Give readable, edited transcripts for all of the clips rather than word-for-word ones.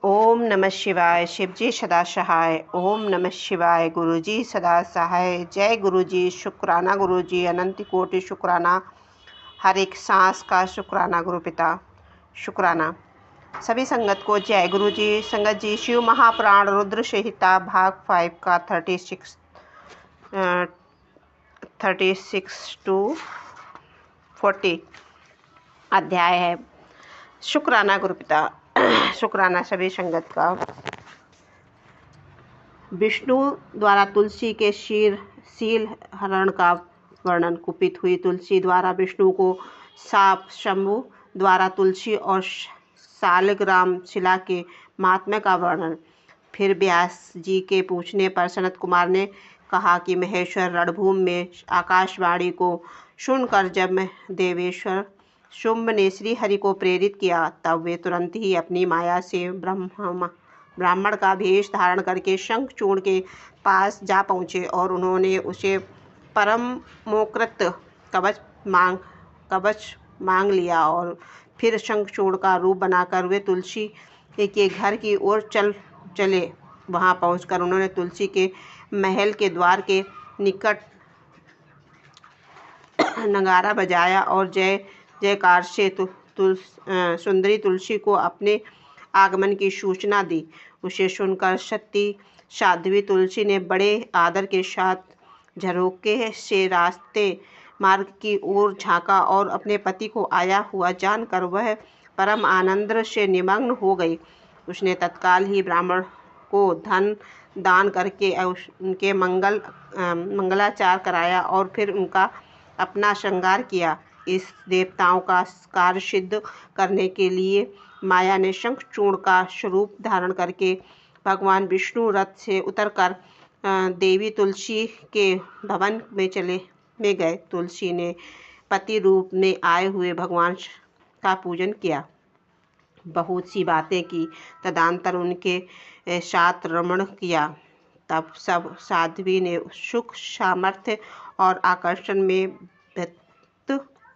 ओम नमः शिवाय। शिवजी सदा सहाय। ओम नमः शिवाय। गुरुजी सदा सहाय। जय गुरुजी। शुक्राना गुरुजी, अनंत कोटि शुक्राना। हर एक सांस का शुक्राना गुरु पिता। शुक्राना सभी संगत को जय गुरुजी। संगत जी, शिव महापुराण रुद्र संहिता भाग 5 का 36 टू 40 अध्याय है। शुक्राना गुरु पिता। शुक्राना सभी संगत का। विष्णु द्वारा तुलसी के शील हरण का वर्णन। कुपित हुई तुलसी द्वारा विष्णु को साप। शंभु द्वारा तुलसी और शालिग्राम शिला के महात्म्य का वर्णन। फिर व्यास जी के पूछने पर सनत कुमार ने कहा कि महेश्वर रणभूमि में आकाशवाणी को सुनकर जब देवेश्वर शुंभ ने श्री हरि को प्रेरित किया, तब वे तुरंत ही अपनी माया से ब्राह्मण का भेष धारण करके शंखचूर्ण के पास जा पहुँचे और उन्होंने उसे परमोकृत कवच मांग लिया और फिर शंखचूर्ण का रूप बनाकर वे तुलसी के घर की ओर चले। वहां पहुंचकर उन्होंने तुलसी के महल के द्वार के निकट नगारा बजाया और जय जयकार से सुंदरी तुलसी को अपने आगमन की सूचना दी। उसे सुनकर सती साध्वी तुलसी ने बड़े आदर के साथ झरोके से रास्ते मार्ग की ओर झांका और अपने पति को आया हुआ जानकर वह परम आनंद से निमग्न हो गई। उसने तत्काल ही ब्राह्मण को धन दान करके उनके मंगलाचार कराया और फिर उनका अपना श्रृंगार किया। इस देवताओं का कार्य सिद्ध करने के लिए माया ने शंखचूर्ण का स्वरूप धारण करके भगवान विष्णु रथ से उतरकर देवी तुलसी के भवन में गए। तुलसी ने पति रूप में आए हुए भगवान का पूजन किया, बहुत सी बातें की, तदंतर उनके साथ रमण किया। तब सब साध्वी ने सुख, सामर्थ्य और आकर्षण में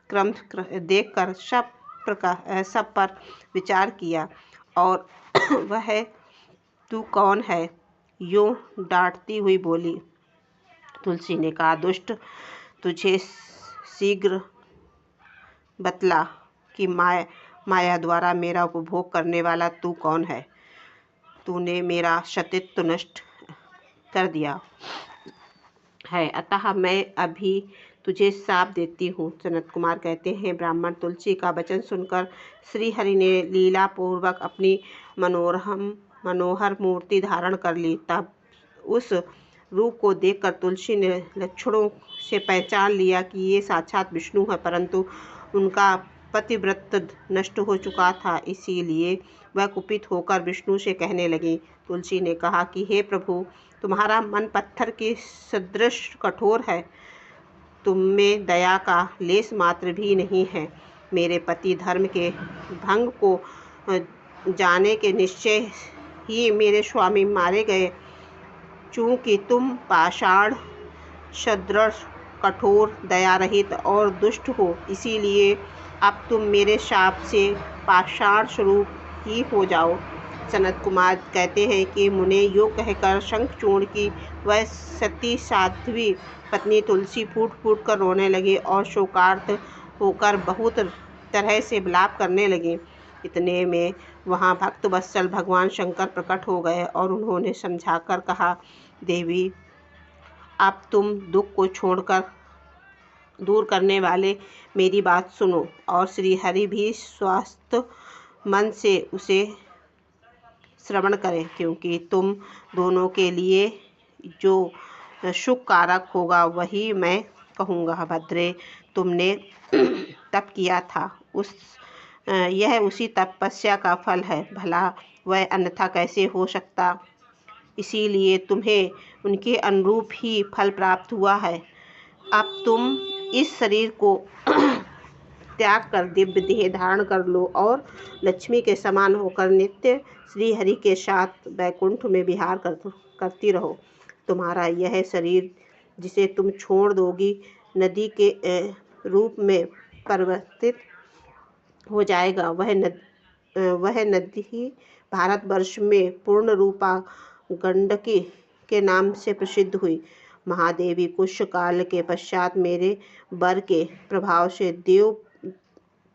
क्रम देखकर सब पर विचार किया और वह तू कौन है, यूं डांटती हुई बोली। तुलसी ने कहा, दुष्ट, तुझे शीघ्र बतला कि माया द्वारा मेरा उपभोग करने वाला तू कौन है। तूने मेरा सतीत्व नष्ट कर दिया है, अतः मैं अभी तुझे शाप देती हूँ। सनत कुमार कहते हैं, ब्राह्मण तुलसी का वचन सुनकर श्री हरि ने लीला पूर्वक अपनी मनोहर मूर्ति धारण कर ली। तब उस रूप को देखकर तुलसी ने लक्षणों से पहचान लिया कि ये साक्षात विष्णु है, परंतु उनका पतिव्रत नष्ट हो चुका था, इसीलिए वह कुपित होकर विष्णु से कहने लगी। तुलसी ने कहा कि हे प्रभु, तुम्हारा मन पत्थर के सदृश कठोर है, तुम में दया का लेस मात्र भी नहीं है। मेरे पति धर्म के भंग को जाने के निश्चय ही मेरे स्वामी मारे गए। चूँकि तुम पाषाण सदृश कठोर, दया रहित और दुष्ट हो, इसीलिए अब तुम मेरे शाप से पाषाण स्वरूप ही हो जाओ। सनत कुमार कहते हैं कि मुने यो कहकर शंखचूर्ण की वह सती साध्वी पत्नी तुलसी फूट फूट कर रोने लगी और शोकार्त होकर बहुत तरह से विलाप करने लगी। इतने में वहाँ भक्त वत्सल भगवान शंकर प्रकट हो गए और उन्होंने समझाकर कहा, देवी, अब तुम दुख को छोड़कर दूर करने वाले मेरी बात सुनो। और श्री हरि भी स्वस्थ मन से उसे श्रवण करें, क्योंकि तुम दोनों के लिए जो सुख कारक होगा वही मैं कहूँगा। भद्रे, तुमने तप किया था, यह उसी तपस्या का फल है, भला वह अन्यथा कैसे हो सकता। इसीलिए तुम्हें उनके अनुरूप ही फल प्राप्त हुआ है। अब तुम इस शरीर को त्याग कर दिव्य देह धारण कर लो और लक्ष्मी के समान होकर नित्य श्री हरि के साथ वैकुंठ में विहार करती रहो। तुम्हारा यह शरीर जिसे तुम छोड़ दोगी नदी के रूप में परिवर्तित हो जाएगा। वह नदी भारतवर्ष में पूर्ण रूपा गंडकी के नाम से प्रसिद्ध हुई। महादेवी कुछ काल के पश्चात मेरे वर के प्रभाव से देव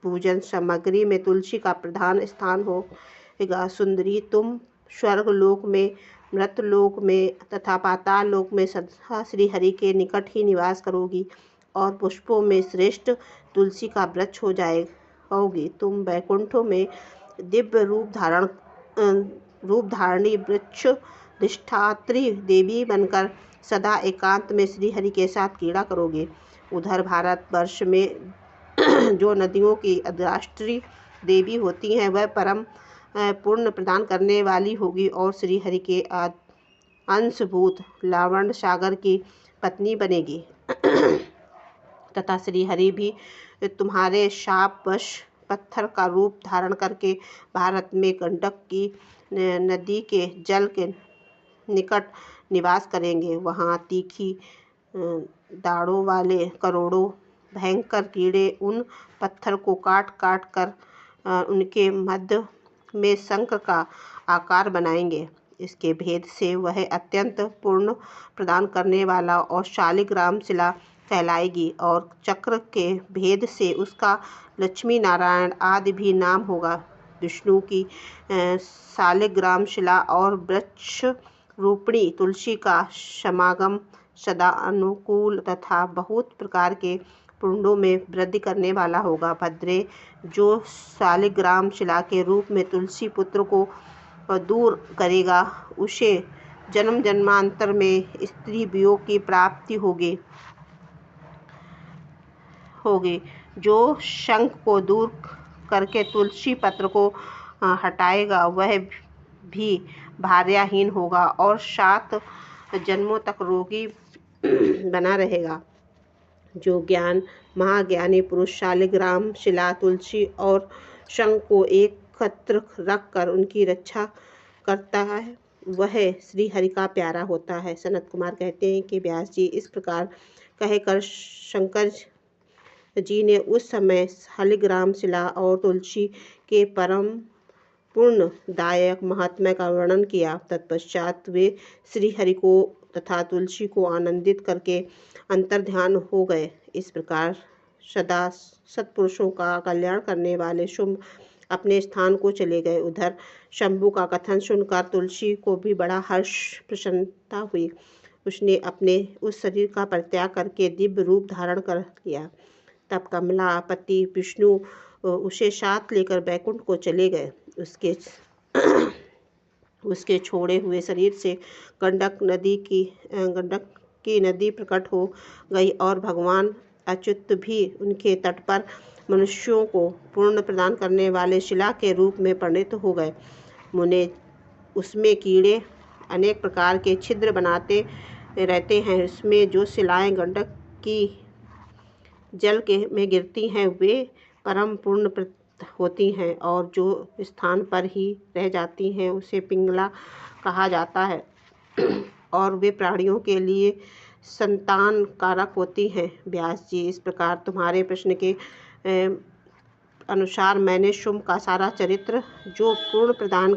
पूजन सामग्री में तुलसी का प्रधान स्थान होगा। सुंदरी, तुम स्वर्गलोक में, मृतलोक में तथा पाताल लोक में सदा श्री हरि के निकट ही निवास करोगी और पुष्पों में श्रेष्ठ तुलसी का वृक्ष हो जाओगी। तुम वैकुंठों में दिव्य रूप धारणी वृक्ष अधिष्ठात्री देवी बनकर सदा एकांत में श्री हरि के साथ क्रीड़ा करोगे। उधर भारतवर्ष में जो नदियों की अधिष्ठात्री देवी होती हैं वह परम पुण्य प्रदान करने वाली होगी और श्री हरि के अंशभूत लावण सागर की पत्नी बनेगी तथा श्री हरि भी तुम्हारे शापवश पत्थर का रूप धारण करके भारत में गंडक की नदी के जल के निकट निवास करेंगे। वहाँ तीखी दाढ़ों वाले करोड़ों भयंकर कीड़े उन पत्थर को काट काट कर उनके मध्य में शंख का आकार बनाएंगे। इसके भेद से वह अत्यंत पूर्ण प्रदान करने वाला और शालिग्राम शिला कहलाएगी और चक्र के भेद से उसका लक्ष्मी नारायण आदि भी नाम होगा। विष्णु की शालिग्राम शिला और वृक्ष रूपिणी तुलसी का समागम सदा अनुकूल तथा बहुत प्रकार के पुण्यों में वृद्धि करने वाला होगा। भद्रे, जो शालिग्राम शिला के रूप में तुलसी पुत्र को दूर करेगा उसे जन्म जन्मांतर में स्त्री वियोग की प्राप्ति होगी। जो शंख को दूर करके तुलसी पत्र को हटाएगा वह भी भार्याहीन होगा और 7 जन्मों तक रोगी बना रहेगा। जो ज्ञान महाज्ञानी पुरुष शालिग्राम शिला, तुलसी और शंख को एकत्र रखकर उनकी रक्षा करता है वह श्री हरि का प्यारा होता है। सनत कुमार कहते हैं कि व्यास जी इस प्रकार कहकर शंकर जी ने उस समय शालिग्राम शिला और तुलसी के परम पुण्यदायक महात्म्य का वर्णन किया। तत्पश्चात वे श्री हरि को तथा तुलसी को आनंदित करके अंतर्ध्यान हो गए। इस प्रकार सदा सत्पुरुषों का कल्याण करने वाले शुंभ अपने स्थान को चले गए। उधर शंभु का कथन सुनकर तुलसी को भी बड़ा हर्ष प्रसन्नता हुई। उसने अपने उस शरीर का परित्याग करके दिव्य रूप धारण कर लिया। तब कमलापति विष्णु उसे साथ लेकर बैकुंठ को चले गए। उसके छोड़े हुए शरीर से गंडक की नदी प्रकट हो गई और भगवान अच्युत भी उनके तट पर मनुष्यों को पुण्य प्रदान करने वाले शिला के रूप में परिणित हो गए। मुने उसमें कीड़े अनेक प्रकार के छिद्र बनाते रहते हैं। उसमें जो शिलाएं गंडक की जल में गिरती हैं वे परम पुण्य होती हैं और जो स्थान पर ही रह जाती हैं उसे पिंगला कहा जाता है और वे प्राणियों के लिए संतान कारक होती हैं। व्यास जी, इस प्रकार तुम्हारे प्रश्न के अनुसार मैंने शुंभ का सारा चरित्र जो पूर्ण प्रदान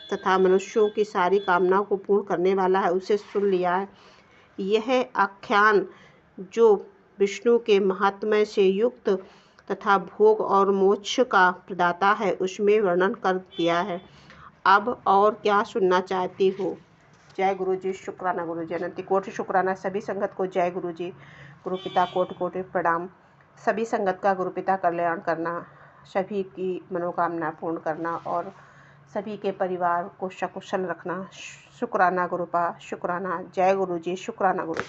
तथा मनुष्यों की सारी कामनाओं को पूर्ण करने वाला है उसे सुन लिया है। यह आख्यान जो विष्णु के महात्म्य से युक्त तथा भोग और मोक्ष का प्रदाता है उसमें वर्णन कर दिया है। अब और क्या सुनना चाहती हो? जय गुरु जी। शुक्राना गुरु जी। अनंत कोटि शुक्राना। सभी संगत को जय गुरु जी। गुरु पिता कोटि कोटि प्रणाम। सभी संगत का गुरु पिता कल्याण करना, सभी की मनोकामना पूर्ण करना और सभी के परिवार को सकुशल रखना। शुक्राना गुरुपा। शुक्राना। जय गुरु जी। शुक्राना गुरु।